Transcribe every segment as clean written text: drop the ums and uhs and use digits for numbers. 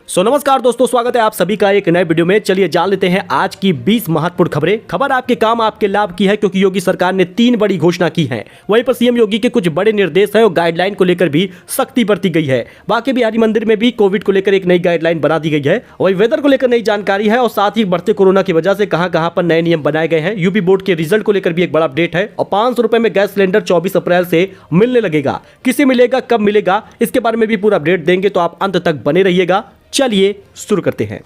नमस्कार दोस्तों, स्वागत है आप सभी का एक नए वीडियो में। चलिए जान लेते हैं आज की 20 महत्वपूर्ण खबरें। खबर आपके काम आपके लाभ की है क्योंकि योगी सरकार ने 3 बड़ी घोषणा की है। वहीं पर सीएम योगी के कुछ बड़े निर्देश हैं और गाइडलाइन को लेकर भी सख्ती बरती गई है। बांके बिहारी मंदिर में भी कोविड को लेकर एक नई गाइडलाइन बना दी गई है। वही वेदर को लेकर नई जानकारी है और साथ ही बढ़ते कोरोना की वजह से कहां पर नए नियम बनाए गए हैं। यूपी बोर्ड के रिजल्ट को लेकर भी एक बड़ा अपडेट है और 500 रुपए में गैस सिलेंडर 24 अप्रैल से मिलने लगेगा। किसे मिलेगा, कब मिलेगा, इसके बारे में भी पूरा अपडेट देंगे, तो आप अंत तक बने रहिएगा। चलिए शुरू करते हैं।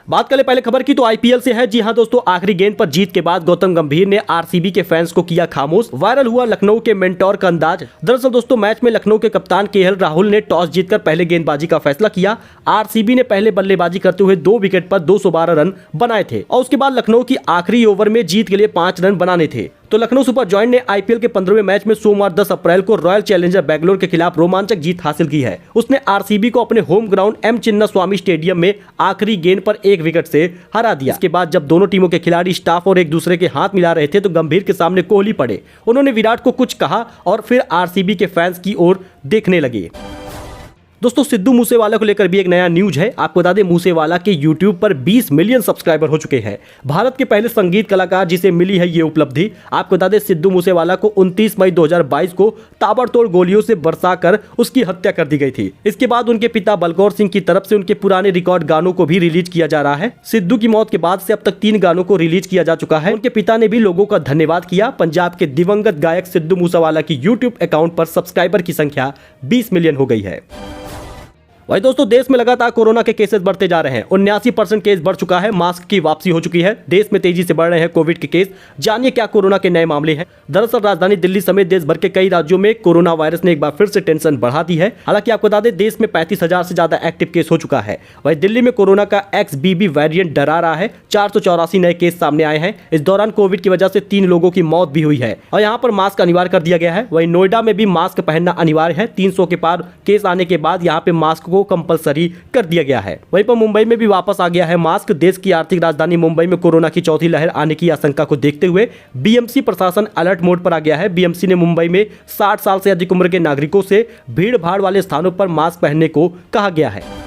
बात करें पहले खबर की तो आईपीएल से है। जी हां दोस्तों, आखिरी गेंद पर जीत के बाद गौतम गंभीर ने आरसीबी के फैंस को किया खामोश। वायरल हुआ लखनऊ के मेंटोर का अंदाज। दरअसल दोस्तों, मैच में लखनऊ के कप्तान केएल राहुल ने टॉस जीतकर पहले गेंदबाजी का फैसला किया। आरसीबी ने पहले बल्लेबाजी करते हुए 2 विकेट पर 212 रन बनाए थे और उसके बाद लखनऊ की आखिरी ओवर में जीत के लिए 5 रन बनाने थे। तो लखनऊ सुपर जॉयंट ने आईपीएल के 15वें मैच में सोमवार 10 अप्रैल को रॉयल चैलेंजर बेंगलोर के खिलाफ रोमांचक जीत हासिल की है। उसने आरसीबी को अपने home ground M Chinnaswamy stadium में आखिरी गेंद पर 1 विकेट से हरा दिया। इसके बाद जब दोनों टीमों के खिलाड़ी स्टाफ और एक दूसरे के हाथ मिला रहे थे तो गंभीर के सामने कोहली पड़े। उन्होंने विराट को कुछ कहा और फिर आरसीबी के फैंस की ओर देखने लगे। दोस्तों, सिद्धू मूसेवाला को लेकर भी एक नया न्यूज है। आपको बता दें, मूसेवाला के YouTube पर 20 मिलियन सब्सक्राइबर हो चुके हैं। भारत के पहले संगीत कलाकार जिसे मिली है ये उपलब्धि। आपको बता दें, सिद्धू मूसेवाला को 29 मई 2022 को ताबड़तोड़ गोलियों से बरसाकर उसकी हत्या कर दी गई थी। इसके बाद उनके पिता बलकौर सिंह की तरफ से उनके पुराने रिकॉर्ड गानों को भी रिलीज किया जा रहा है। सिद्धू की मौत के बाद से अब तक 3 गानों को रिलीज किया जा चुका है। उनके पिता ने भी लोगों का धन्यवाद किया। पंजाब के दिवंगत गायक सिद्धू मूसेवाला की YouTube अकाउंट पर सब्सक्राइबर की संख्या 20 मिलियन हो गई है। वही दोस्तों, देश में लगातार कोरोना के केसेस बढ़ते जा रहे हैं। 79% केस बढ़ चुका है। मास्क की वापसी हो चुकी है। देश में तेजी से बढ़ रहे हैं कोविड के केस। जानिए क्या कोरोना के नए मामले हैं। दरअसल राजधानी दिल्ली समेत देश भर के कई राज्यों में कोरोना वायरस ने एक बार फिर से टेंशन बढ़ा दी है। हालांकि आपको बता दें, देश में 35,000 से ज्यादा एक्टिव केस हो चुका है। वही दिल्ली में कोरोना का XBB वेरिएंट डरा रहा है। 484 नए केस सामने आए हैं। इस दौरान कोविड की वजह से 3 लोगों की मौत भी हुई है और यहाँ पर मास्क अनिवार्य कर दिया गया है। वही नोएडा में भी मास्क पहनना अनिवार्य है। 300 के पार केस आने के बाद यहाँ पे मास्क को कंपलसरी कर दिया गया है। वहीं पर मुंबई में भी वापस आ गया है मास्क। देश की आर्थिक राजधानी मुंबई में कोरोना की चौथी लहर आने की आशंका को देखते हुए बीएमसी प्रशासन अलर्ट मोड पर आ गया है। बीएमसी ने मुंबई में 60 साल से अधिक उम्र के नागरिकों से भीड़ भाड़ वाले स्थानों पर मास्क पहनने को कहा गया है।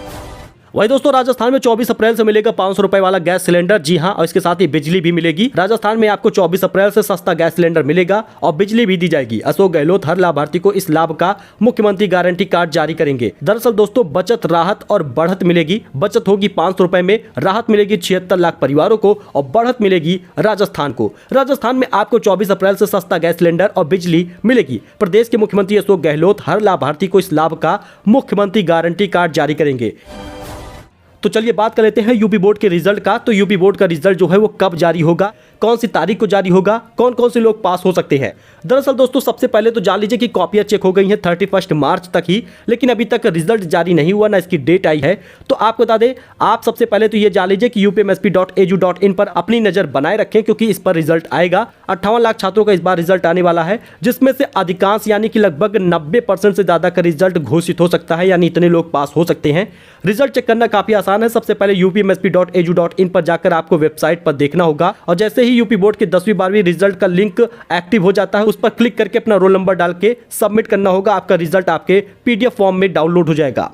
वही दोस्तों, राजस्थान में 24 अप्रैल से मिलेगा 500 रुपए वाला गैस सिलेंडर। जी हां, और इसके साथ ही बिजली भी मिलेगी। राजस्थान में आपको 24 अप्रैल से सस्ता गैस सिलेंडर मिलेगा और बिजली भी दी जाएगी। अशोक गहलोत हर लाभार्थी को इस लाभ का मुख्यमंत्री गारंटी कार्ड जारी करेंगे। दरअसल दोस्तों, बचत, राहत और बढ़त मिलेगी। बचत होगी 500 रुपए में, राहत मिलेगी 76 लाख परिवारों को और बढ़त मिलेगी राजस्थान को। राजस्थान में आपको 24 अप्रैल से सस्ता गैस सिलेंडर और बिजली मिलेगी। प्रदेश के मुख्यमंत्री अशोक गहलोत हर लाभार्थी को इस लाभ का मुख्यमंत्री गारंटी कार्ड जारी करेंगे। तो चलिए बात कर लेते हैं यूपी बोर्ड के रिजल्ट का। तो यूपी बोर्ड का रिजल्ट जो है वो कब जारी होगा, कौन सी तारीख को जारी होगा, कौन कौन से लोग पास हो सकते हैं। दरअसल दोस्तों, सबसे पहले तो जान लीजिए कि कॉपियां चेक हो गई हैं 31 मार्च तक ही, लेकिन अभी तक रिजल्ट जारी नहीं हुआ, ना इसकी डेट आई है। तो आपको बता दें, आप सबसे पहले तो ये जान लीजिए कि upmsp.edu.in पर अपनी नजर बनाए रखें क्योंकि इस पर रिजल्ट आएगा। 58 लाख छात्रों का इस बार रिजल्ट आने वाला है, जिसमें से अधिकांश यानी कि लगभग 90% से ज्यादा का रिजल्ट घोषित हो सकता है, यानी इतने लोग पास हो सकते हैं। रिजल्ट चेक करना काफी आसान है। सबसे पहले upmsp.edu.in पर जाकर आपको वेबसाइट पर देखना होगा और जैसे ही यूपी बोर्ड के 10वीं 12वीं रिजल्ट का लिंक एक्टिव हो जाता है, उस पर क्लिक करके अपना रोल नंबर डाल के सबमिट करना होगा। आपका रिजल्ट आपके पीडीएफ फॉर्म में डाउनलोड हो जाएगा।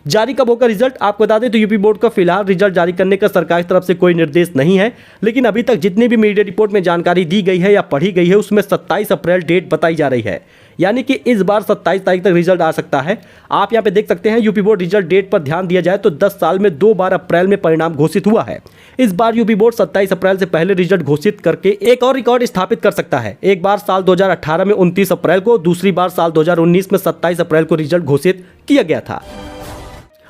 जारी कब होगा रिजल्ट, आपको बता दें तो यूपी बोर्ड का फिलहाल रिजल्ट जारी करने का सरकार की तरफ से कोई निर्देश नहीं है, लेकिन अभी तक जितनी भी मीडिया रिपोर्ट में जानकारी दी गई है या पढ़ी गई है उसमें 27 अप्रैल डेट बताई जा रही है, यानी कि इस बार 27 तारीख तक रिजल्ट आ सकता है। आप यहाँ पे देख सकते हैं यूपी बोर्ड रिजल्ट डेट पर ध्यान दिया जाए तो 10 साल में 2 बार अप्रैल में परिणाम घोषित हुआ है। इस बार यूपी बोर्ड 27 अप्रैल से पहले रिजल्ट घोषित करके एक और रिकॉर्ड स्थापित कर सकता है। एक बार साल 2018 में 29 अप्रैल को, दूसरी बार साल 2019 में 27 अप्रैल को रिजल्ट घोषित किया गया था।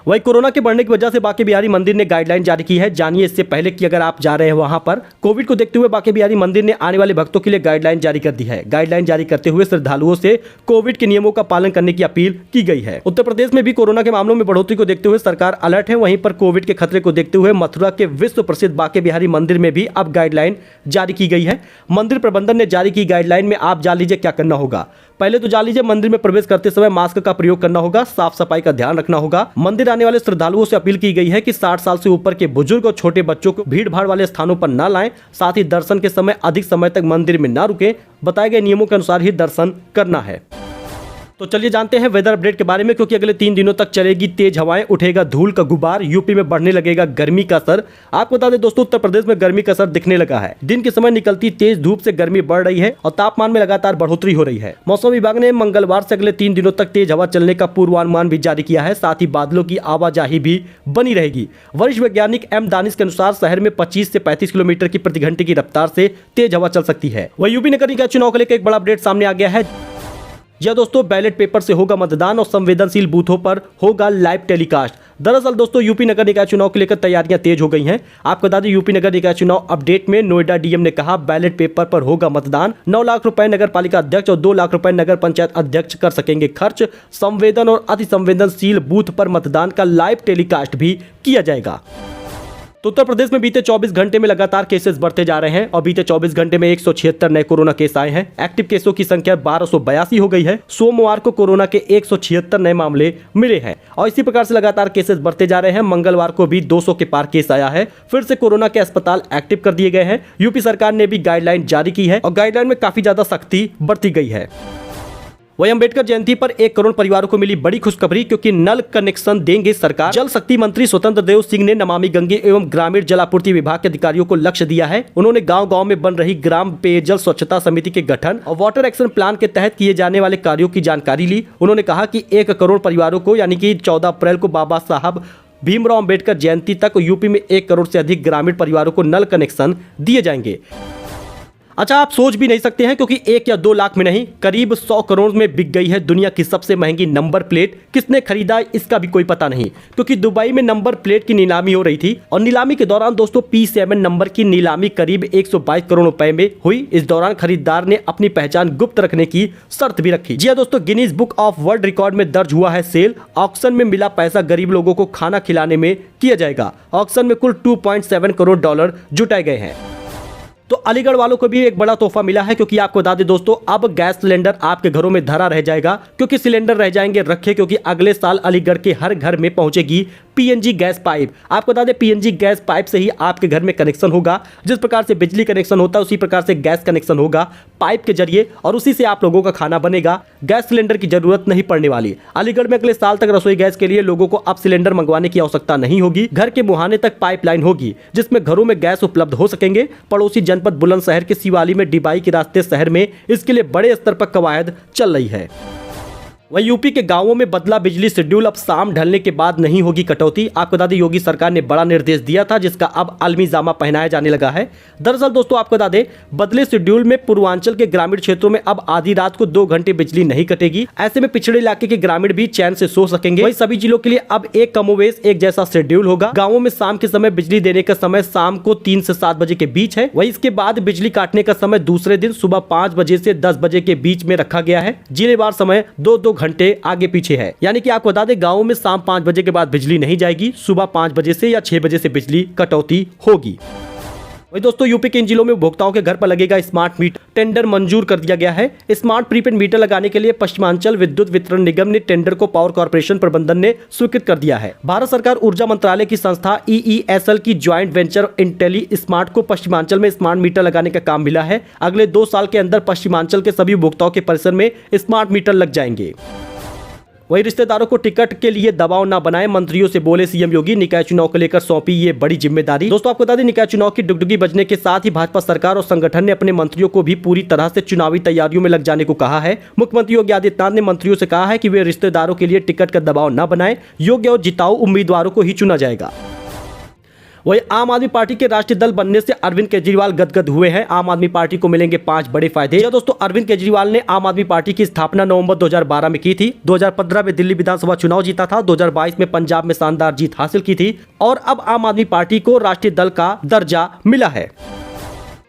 वही कोरोना के बढ़ने की वजह से बांके बिहारी मंदिर ने गाइडलाइन जारी की है। जानिए इससे पहले कि अगर आप जा रहे हैं वहां पर, कोविड को देखते हुए बांके बिहारी मंदिर ने आने वाले भक्तों के लिए गाइडलाइन जारी कर दी है। गाइडलाइन जारी करते हुए श्रद्धालुओं से कोविड के नियमों का पालन करने की अपील की गई है। उत्तर प्रदेश में भी कोरोना के मामलों में बढ़ोतरी को देखते हुए सरकार अलर्ट है। वहीं पर कोविड के खतरे को देखते हुए मथुरा के विश्व प्रसिद्ध बांके बिहारी मंदिर में भी अब गाइडलाइन जारी की गई है। मंदिर प्रबंधन ने जारी की गाइडलाइन में आप जान लीजिए क्या करना होगा। पहले तो जान लीजिए, मंदिर में प्रवेश करते समय मास्क का प्रयोग करना होगा, साफ सफाई का ध्यान रखना होगा। मंदिर आने वाले श्रद्धालुओं से अपील की गई है कि 60 साल से ऊपर के बुजुर्ग और छोटे बच्चों को भीड़ भाड़ वाले स्थानों पर न लाएं। साथ ही दर्शन के समय अधिक समय तक मंदिर में न रुकें। बताए गए नियमों के अनुसार ही दर्शन करना है। तो चलिए जानते हैं वेदर अपडेट के बारे में, क्योंकि अगले 3 दिनों तक चलेगी तेज हवाएं, उठेगा धूल का गुबार, यूपी में बढ़ने लगेगा गर्मी का असर। आपको बता दें दोस्तों, उत्तर प्रदेश में गर्मी का असर दिखने लगा है। दिन के समय निकलती तेज धूप से गर्मी बढ़ रही है और तापमान में लगातार बढ़ोतरी हो रही है। मौसम विभाग ने मंगलवार से अगले 3 दिनों तक तेज हवा चलने का पूर्वानुमान भी जारी किया है। साथ ही बादलों की आवाजाही भी बनी रहेगी। वरिष्ठ वैज्ञानिक एम दानिश के अनुसार शहर में 25 से 35 किलोमीटर की प्रति घंटे की रफ्तार से तेज हवा चल सकती है। वहीं यूपी नगर निकाय चुनाव को लेकर एक बड़ा अपडेट सामने आ गया है। यह दोस्तों बैलेट पेपर से होगा मतदान और संवेदनशील बूथों पर होगा लाइव टेलीकास्ट। दरअसल दोस्तों यूपी नगर निकाय चुनाव को लेकर तैयारियां तेज हो गई हैं। आपको बता दें, यूपी नगर निकाय चुनाव अपडेट में नोएडा डीएम ने कहा बैलेट पेपर पर होगा मतदान। 9 लाख रुपए नगर पालिका अध्यक्ष और 2 लाख रुपए नगर पंचायत अध्यक्ष कर सकेंगे खर्च। संवेदन और अति संवेदनशील बूथ पर मतदान का लाइव टेलीकास्ट भी किया जाएगा। तो उत्तर प्रदेश में बीते 24 घंटे में लगातार केसेस बढ़ते जा रहे हैं और बीते 24 घंटे में 176 नए कोरोना केस आए हैं। एक्टिव केसों की संख्या 1282 हो गई है। सोमवार को कोरोना के 176 नए मामले मिले हैं और इसी प्रकार से लगातार केसेस बढ़ते जा रहे हैं। मंगलवार को भी 200 के पार केस आया है। फिर से कोरोना के अस्पताल एक्टिव कर दिए गए हैं। यूपी सरकार ने भी गाइडलाइन जारी की है और गाइडलाइन में काफी ज्यादा सख्ती बरती गई है। वहीं अंबेडकर जयंती पर 1 करोड़ परिवारों को मिली बड़ी खुशखबरी, क्योंकि नल कनेक्शन देंगे सरकार। जल शक्ति मंत्री स्वतंत्र देव सिंह ने नमामि गंगे एवं ग्रामीण जल आपूर्ति विभाग के अधिकारियों को लक्ष्य दिया है। उन्होंने गांव-गांव में बन रही ग्राम पेयजल स्वच्छता समिति के गठन और वाटर एक्शन प्लान के तहत किए जाने वाले कार्यों की जानकारी ली। उन्होंने कहा कि 1 करोड़ परिवारों को यानी कि 14 अप्रैल को बाबा साहब भीमराव अंबेडकर जयंती तक यूपी में 1 करोड़ से अधिक ग्रामीण परिवारों को नल कनेक्शन दिए जाएंगे। अच्छा, आप सोच भी नहीं सकते हैं, क्योंकि 1 या 2 लाख में नहीं, करीब 100 करोड़ में बिक गई है दुनिया की सबसे महंगी नंबर प्लेट। किसने खरीदा इसका भी कोई पता नहीं, क्योंकि दुबई में नंबर प्लेट की नीलामी हो रही थी और नीलामी के दौरान दोस्तों P7 नंबर की नीलामी करीब 122 करोड़ रुपए में हुई। इस दौरान खरीदार ने अपनी पहचान गुप्त रखने की शर्त भी रखी। जी हाँ दोस्तों, Guinness book of world record में दर्ज हुआ है सेल। ऑक्शन में मिला पैसा गरीब लोगों को खाना खिलाने में किया जाएगा। ऑक्शन में कुल $2.7 करोड़ जुटाए गए हैं। तो अलीगढ़ वालों को भी एक बड़ा तोहफा मिला है, क्योंकि आपको बता दें दोस्तों, अब गैस सिलेंडर आपके घरों में धरा रह जाएगा, क्योंकि सिलेंडर रह जाएंगे रखे, क्योंकि अगले साल अलीगढ़ के हर घर में पहुंचेगी पीएनजी गैस पाइप। आपको बता दें, पीएनजी गैस पाइप से ही आपके घर में कनेक्शन होगा। जिस प्रकार से बिजली कनेक्शन होता है उसी प्रकार से गैस कनेक्शन होगा पाइप के जरिए और उसी से आप लोगों का खाना बनेगा। गैस सिलेंडर की जरूरत नहीं पड़ने वाली। अलीगढ़ में अगले साल तक रसोई गैस के लिए लोगों को अब सिलेंडर मंगवाने की आवश्यकता नहीं होगी। घर के मुहाने तक पाइपलाइन होगी, जिसमें घरों में गैस उपलब्ध हो सकेंगे। पड़ोसी जनपद बुलंदशहर के शिवाली में डिबाई के रास्ते शहर में इसके लिए बड़े स्तर पर कवायद चल रही है। वहीं यूपी के गांवों में बदला बिजली शेड्यूल। अब शाम ढलने के बाद नहीं होगी कटौती। आपको बता दें, योगी सरकार ने बड़ा निर्देश दिया था, जिसका अब अलमी जामा पहनाया जाने लगा है। दरअसल दोस्तों, आपको बता दें, बदले शेड्यूल में पूर्वांचल के ग्रामीण क्षेत्रों में अब आधी रात को 2 घंटे बिजली नहीं कटेगी। ऐसे में पिछड़े इलाके के ग्रामीण भी चैन से सो सकेंगे। वहीं सभी जिलों के लिए अब एक कमोवेश एक जैसा शेड्यूल होगा। गाँवों में शाम के समय बिजली देने का समय शाम को 3 से 7 बजे के बीच है। वहीं इसके बाद बिजली काटने का समय दूसरे दिन सुबह 5 बजे से 10 बजे के बीच में रखा गया है। जिलेवार समय 2-2 घंटे आगे पीछे है। यानी कि आपको बता दें, गाँव में शाम 5 बजे के बाद बिजली नहीं जाएगी। सुबह 5 बजे से या 6 बजे से बिजली कटौती होगी। वही दोस्तों, यूपी के इन जिलों में उपभोक्ताओं के घर पर लगेगा स्मार्ट मीटर। टेंडर मंजूर कर दिया गया है। स्मार्ट प्रीपेड मीटर लगाने के लिए पश्चिमांचल विद्युत वितरण निगम ने टेंडर को पावर कॉर्पोरेशन प्रबंधन ने स्वीकृत कर दिया है। भारत सरकार ऊर्जा मंत्रालय की संस्था EESL की ज्वाइंट वेंचर इंटेली स्मार्ट को पश्चिमांचल में स्मार्ट मीटर लगाने का काम मिला है। अगले 2 साल के अंदर पश्चिमांचल के सभी उपभोक्ताओं के परिसर में स्मार्ट मीटर लग जाएंगे। वहीं रिश्तेदारों को टिकट के लिए दबाव न बनाएं, मंत्रियों से बोले सीएम योगी। निकाय चुनाव को लेकर सौंपी ये बड़ी जिम्मेदारी। दोस्तों, आपको बता दें, निकाय चुनाव की डुगडुगी बजने के साथ ही भाजपा सरकार और संगठन ने अपने मंत्रियों को भी पूरी तरह से चुनावी तैयारियों में लग जाने को कहा है। मुख्यमंत्री योगी आदित्यनाथ ने मंत्रियों से कहा है कि वे रिश्तेदारों के लिए टिकट का दबाव न बनाएं। योग्य और जिताऊ उम्मीदवारों को ही चुना जाएगा। वहीं आम आदमी पार्टी के राष्ट्रीय दल बनने से अरविंद केजरीवाल गदगद हुए हैं। आम आदमी पार्टी को मिलेंगे 5 बड़े फायदे। दोस्तों, अरविंद केजरीवाल ने आम आदमी पार्टी की स्थापना नवंबर 2012 में की थी। 2015 में दिल्ली विधानसभा चुनाव जीता था। 2022 में पंजाब में शानदार जीत हासिल की थी और अब आम आदमी पार्टी को राष्ट्रीय दल का दर्जा मिला है।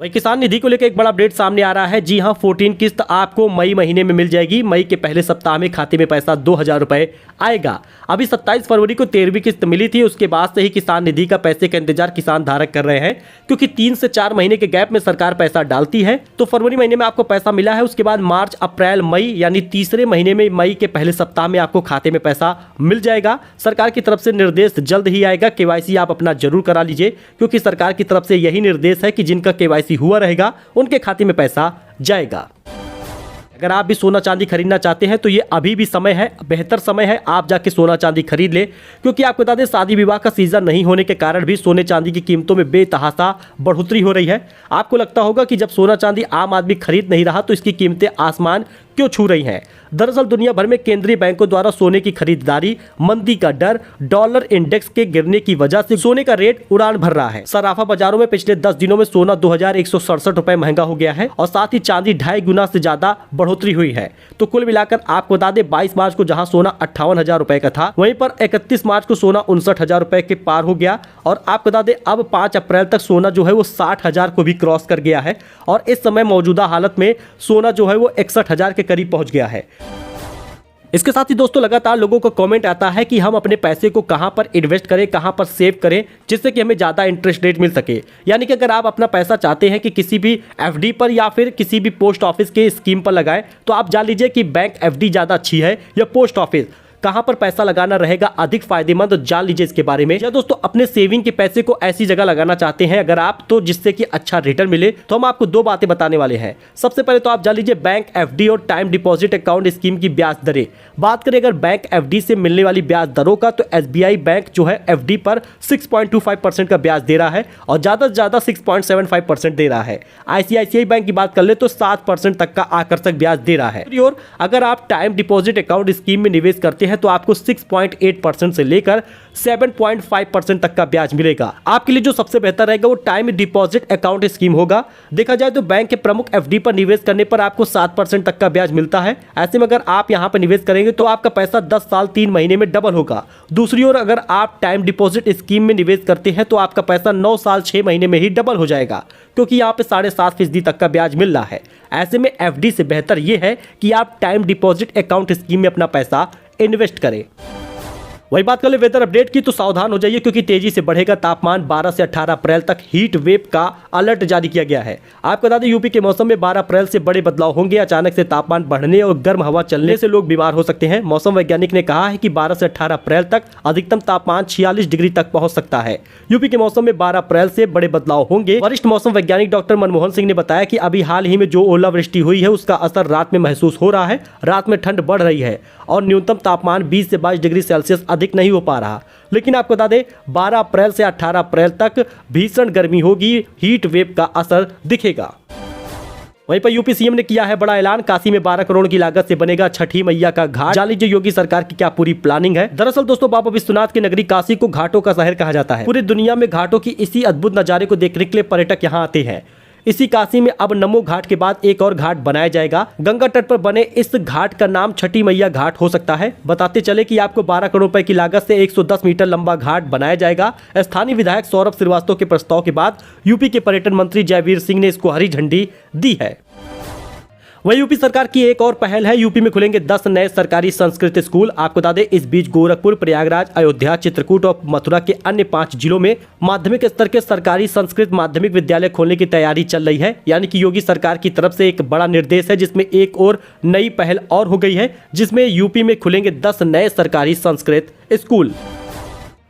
वहीं किसान निधि को लेकर एक बड़ा अपडेट सामने आ रहा है। जी हां, 14 किस्त आपको मई महीने में मिल जाएगी। मई के पहले सप्ताह में खाते में पैसा 2000 रुपए आएगा। अभी 27 फरवरी को 13वीं किस्त मिली थी। उसके बाद से ही किसान निधि का पैसे का इंतजार किसान धारक कर रहे हैं, क्योंकि 3 से 4 महीने के गैप में सरकार पैसा डालती है। तो फरवरी महीने में आपको पैसा मिला है। उसके बाद मार्च, अप्रैल, मई यानी तीसरे महीने में मई के पहले सप्ताह में आपको खाते में पैसा मिल जाएगा। सरकार की तरफ से निर्देश जल्द ही आएगा। केवाईसी आप अपना जरूर करा लीजिए, क्योंकि सरकार की तरफ से यही निर्देश है कि जिनका केवाईसी हुआ रहेगा उनके खाते में पैसा जाएगा। अगर आप भी सोना चांदी खरीदना चाहते हैं तो ये अभी भी समय है, बेहतर समय है, आप जाके सोना चांदी खरीद ले। क्योंकि आपको बता दें शादी विवाह का सीजन नहीं होने के कारण भी सोने चांदी की कीमतों में बेतहाशा बढ़ोतरी हो रही है। आपको लगता होगा कि जब सोना चांदी आम आदमी खरीद नहीं रहा तो इसकी कीमतें आसमान क्यों छू रही हैं। दरअसल दुनिया भर में केंद्रीय बैंकों द्वारा सोने की खरीदारी, मंदी का डर, डॉलर इंडेक्स के गिरने की वजह से सोने का रेट उड़ान भर रहा है। सराफा बाजारों में पिछले 10 दिनों में सोना 2167 रुपए महंगा हो गया है और साथ ही चांदी 2.5 गुना से ज्यादा बढ़ोतरी हुई है। तो कुल मिलाकर आपको बता दें 22 मार्च को जहां सोना 58,000 रुपए का था, वहीं पर 31 मार्च को सोना 59,000 रुपए के पार हो गया। और आपको बता दें अब 5 अप्रैल तक सोना जो है वो 60,000 को भी क्रॉस कर गया है और इस समय मौजूदा हालत में सोना जो है वो 61,000 के करीब पहुंच गया है। इसके साथ ही दोस्तों लगातार लोगों को कमेंट आता है कि हम अपने पैसे को कहां पर इन्वेस्ट करें, कहां पर सेव करें जिससे कि हमें ज़्यादा इंटरेस्ट रेट मिल सके। यानी कि अगर आप अपना पैसा चाहते हैं कि किसी भी एफडी पर या फिर किसी भी पोस्ट ऑफिस के स्कीम पर लगाएं तो आप जान लीजिए कि बैंक एफडी ज़्यादा अच्छी है या पोस्ट ऑफिस, कहां पर पैसा लगाना रहेगा अधिक फायदेमंद, तो जान लीजिए इसके बारे में। या दोस्तों अपने सेविंग के पैसे को ऐसी जगह लगाना चाहते हैं अगर आप तो जिससे कि अच्छा रिटर्न मिले, तो हम आपको 2 बातें बताने वाले हैं। सबसे पहले तो आप जान लीजिए बैंक एफडी और टाइम डिपॉजिट अकाउंट स्कीम की ब्याज दरें। बात करें अगर बैंक एफडी से मिलने वाली ब्याज दरों का तो एसबीआई बैंक जो है एफडी पर 6.25% का ब्याज दे रहा है और ज्यादा से ज्यादा 6.75% दे रहा है। आईसीआईसीआई बैंक की बात कर ले तो 7% तक का आकर्षक ब्याज दे रहा है। और अगर आप टाइम डिपॉजिट अकाउंट स्कीम में निवेश करते हैं तो आपको 6.8% से लेकर 7.5% तक का ब्याज मिलेगा। आपके लिए जो सबसे बेहतर रहेगा वो टाइम डिपॉजिट अकाउंट स्कीम होगा। देखा जाए तो बैंक के प्रमुख एफडी पर निवेश करने पर आपको 7% तक का ब्याज मिलता है। ऐसे में अगर आप यहां पर निवेश करेंगे तो आपका पैसा 10 साल 3 महीने में डबल होगा। दूसरी ओर अगर आप टाइम डिपॉजिट स्कीम में निवेश करते हैं तो आपका पैसा 9 साल 6 महीने में ही डबल हो जाएगा, क्योंकि यहाँ पे 7.5% तक का ब्याज मिल रहा है। ऐसे में एफडी से बेहतर यह है कि आप टाइम डिपॉजिट अकाउंट स्कीम में अपना पैसा इन्वेस्ट करें। वही बात कर ले वेदर अपडेट की, तो सावधान हो जाइए क्योंकि तेजी से बढ़ेगा तापमान। 12 से 18 अप्रैल तक हीट वेव का अलर्ट जारी किया गया है। आपको बता दें यूपी के मौसम में 12 अप्रैल से बड़े बदलाव होंगे। अचानक से तापमान बढ़ने और गर्म हवा चलने से लोग बीमार हो सकते हैं। मौसम वैज्ञानिक ने कहा है कि 12 से 18 अप्रैल तक अधिकतम तापमान 46 डिग्री तक पहुंच सकता है। यूपी के मौसम में 12 अप्रैल से बड़े बदलाव होंगे। वरिष्ठ मौसम वैज्ञानिक डॉक्टर मनमोहन सिंह ने बताया कि अभी हाल ही में जो ओलावृष्टि हुई है उसका असर रात में महसूस हो रहा है। रात में ठंड बढ़ रही है और न्यूनतम तापमान 20 से 22 डिग्री सेल्सियस अधिक नहीं हो पा रहा। लेकिन आपको बता दें 12 अप्रैल से 18 अप्रैल तक भीषण गर्मी होगी, हीट वेव का असर दिखेगा। वहीं पर यूपी सीएम ने किया है बड़ा ऐलान। काशी में 12 करोड़ की लागत से बनेगा छठी मैया का घाट। जान लीजिए योगी सरकार की क्या पूरी प्लानिंग है। दरअसल दोस्तों बाबा विश्वनाथ की नगरी काशी को घाटों का शहर कहा जाता है। पूरी दुनिया में घाटों की इसी अद्भुत नजारे को देखने के लिए पर्यटक यहाँ आते हैं। इसी काशी में अब नमो घाट के बाद एक और घाट बनाया जाएगा। गंगा तट पर बने इस घाट का नाम छठी मैया घाट हो सकता है। बताते चले कि आपको 12 करोड़ रुपए की लागत से 110 मीटर लंबा घाट बनाया जाएगा। स्थानीय विधायक सौरभ श्रीवास्तव के प्रस्ताव के बाद यूपी के पर्यटन मंत्री जयवीर सिंह ने इसको हरी झंडी दी है। वहीं यूपी सरकार की एक और पहल है। यूपी में खुलेंगे 10 नए सरकारी संस्कृत स्कूल। आपको बता दें इस बीच गोरखपुर, प्रयागराज, अयोध्या, चित्रकूट और मथुरा के अन्य 5 जिलों में माध्यमिक स्तर के सरकारी संस्कृत माध्यमिक विद्यालय खोलने की तैयारी चल रही है। यानी कि योगी सरकार की तरफ से एक बड़ा निर्देश है जिसमें एक और नई पहल और हो गई है, जिसमें यूपी में खुलेंगे 10 नए सरकारी संस्कृत स्कूल।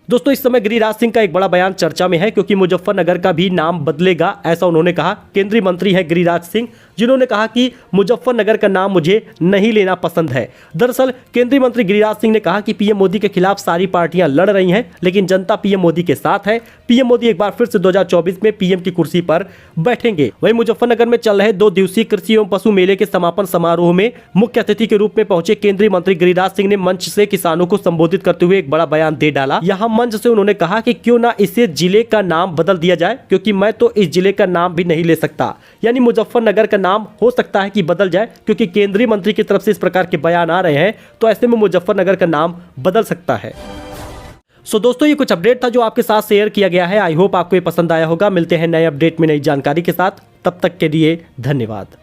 दोस्तों इस समय गिरिराज सिंह का एक बड़ा बयान चर्चा में है क्योंकि मुजफ्फरनगर का भी नाम बदलेगा, ऐसा उन्होंने कहा। केंद्रीय मंत्री हैं गिरिराज सिंह, जिन्होंने कहा कि मुजफ्फरनगर का नाम मुझे नहीं लेना पसंद है। दरअसल केंद्रीय मंत्री गिरिराज सिंह ने कहा कि पीएम मोदी के खिलाफ सारी पार्टियां लड़ रही हैं, लेकिन जनता पीएम मोदी के साथ है। पीएम मोदी एक बार फिर से 2024 में पीएम की कुर्सी पर बैठेंगे। वहीं मुजफ्फरनगर में चल रहे 2 दिवसीय कृषि एवं पशु मेले के समापन समारोह में मुख्य अतिथि के रूप में पहुंचे केंद्रीय मंत्री गिरिराज सिंह ने मंच से किसानों को संबोधित करते हुए एक बड़ा बयान दे डाला। यहाँ मंच से उन्होंने कहा कि क्यों ना इसे जिले का नाम बदल दिया जाए, क्योंकि मैं तो इस जिले का नाम भी नहीं ले सकता। यानी मुजफ्फरनगर का नाम हो सकता है कि बदल जाए, क्योंकि केंद्रीय मंत्री की तरफ से इस प्रकार के बयान आ रहे हैं, तो ऐसे में मुजफ्फरनगर का नाम बदल सकता है। सो दोस्तों ये कुछ अपडेट था जो आपके साथ शेयर किया गया है। आई होप आपको ये पसंद आया होगा। मिलते हैं नए अपडेट में नई जानकारी के साथ, तब तक के लिए धन्यवाद।